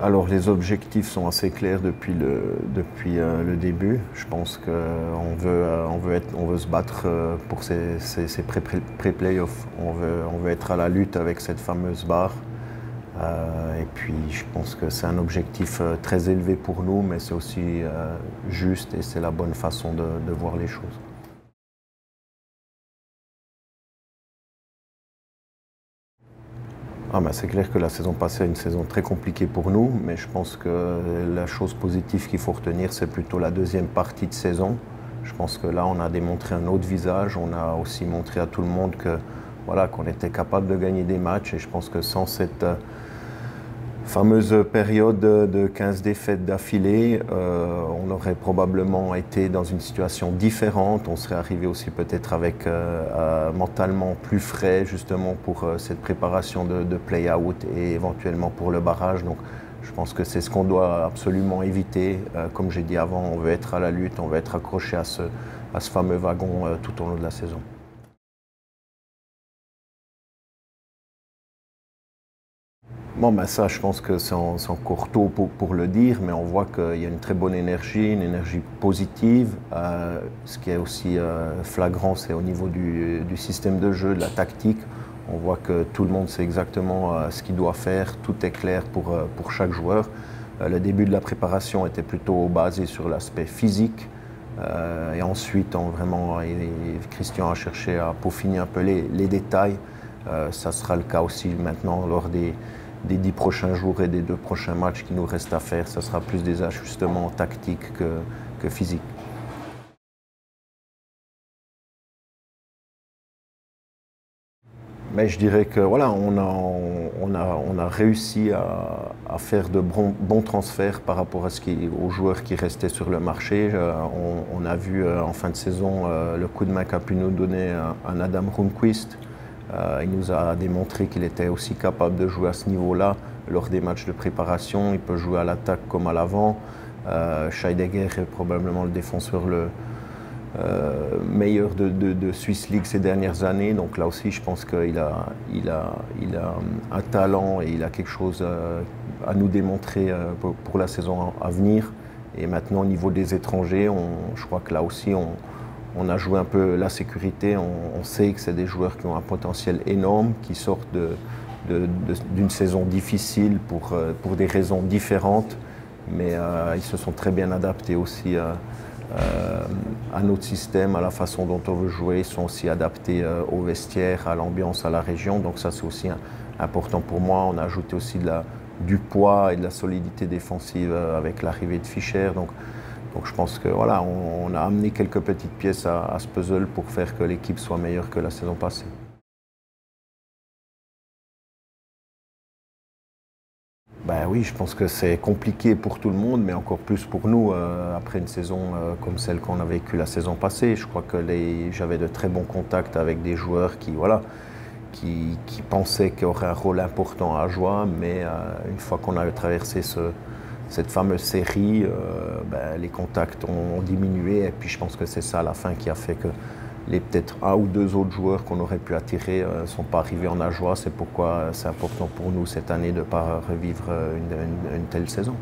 Alors les objectifs sont assez clairs depuis le début. Je pense qu'on veut se battre pour ces pré-playoffs. On veut être à la lutte avec cette fameuse barre. Et puis je pense que c'est un objectif très élevé pour nous, mais c'est aussi juste et c'est la bonne façon de voir les choses. C'est clair que la saison passée est une saison très compliquée pour nous, mais je pense que la chose positive qu'il faut retenir, c'est plutôt la deuxième partie de saison. Je pense que là, on a démontré un autre visage. On a aussi montré à tout le monde que, voilà, qu'on était capable de gagner des matchs. Et je pense que sans cette fameuse période de 15 défaites d'affilée, on aurait probablement été dans une situation différente. On serait arrivé aussi peut-être avec mentalement plus frais justement pour cette préparation de play-out et éventuellement pour le barrage. Donc je pense que c'est ce qu'on doit absolument éviter. Comme j'ai dit avant, on veut être à la lutte, on veut être accroché à ce fameux wagon tout au long de la saison. Ça, je pense que c'est encore tôt pour le dire, mais on voit qu'il y a une très bonne énergie, une énergie positive. Ce qui est aussi flagrant, c'est au niveau du système de jeu, de la tactique. On voit que tout le monde sait exactement ce qu'il doit faire, tout est clair pour chaque joueur. Le début de la préparation était plutôt basé sur l'aspect physique. Et ensuite, Christian a cherché à peaufiner un peu les détails. Ça sera le cas aussi maintenant lors des 10 prochains jours et des 2 prochains matchs qui nous restent à faire. Ça sera plus des ajustements tactiques que physiques. Mais je dirais que voilà, on a réussi à faire de bons transferts par rapport aux joueurs qui restaient sur le marché. On a vu en fin de saison le coup de main qu'a pu nous donner un Adam Rundqvist. Il nous a démontré qu'il était aussi capable de jouer à ce niveau-là lors des matchs de préparation. Il peut jouer à l'attaque comme à l'avant. Scheidegger est probablement le défenseur meilleur de Swiss League ces dernières années. Donc là aussi, je pense qu'il a un talent et il a quelque chose à nous démontrer pour la saison à venir. Et maintenant, au niveau des étrangers, je crois que là aussi, on a joué un peu la sécurité. On sait que c'est des joueurs qui ont un potentiel énorme, qui sortent d'une saison difficile pour des raisons différentes. Mais ils se sont très bien adaptés aussi à notre système, à la façon dont on veut jouer. Ils sont aussi adaptés au vestiaire, à l'ambiance, à la région. Donc ça, c'est aussi important pour moi. On a ajouté aussi du poids et de la solidité défensive avec l'arrivée de Fischer. Donc je pense que voilà, on a amené quelques petites pièces à ce puzzle pour faire que l'équipe soit meilleure que la saison passée. Oui, je pense que c'est compliqué pour tout le monde, mais encore plus pour nous après une saison comme celle qu'on a vécue la saison passée. Je crois que j'avais de très bons contacts avec des joueurs qui pensaient qu'il y aurait un rôle important à jouer, mais une fois qu'on a traversé cette fameuse série, les contacts ont diminué et puis je pense que c'est ça à la fin qui a fait que les peut-être 1 ou 2 autres joueurs qu'on aurait pu attirer ne sont pas arrivés en Ajoie. C'est pourquoi c'est important pour nous cette année de ne pas revivre une telle saison.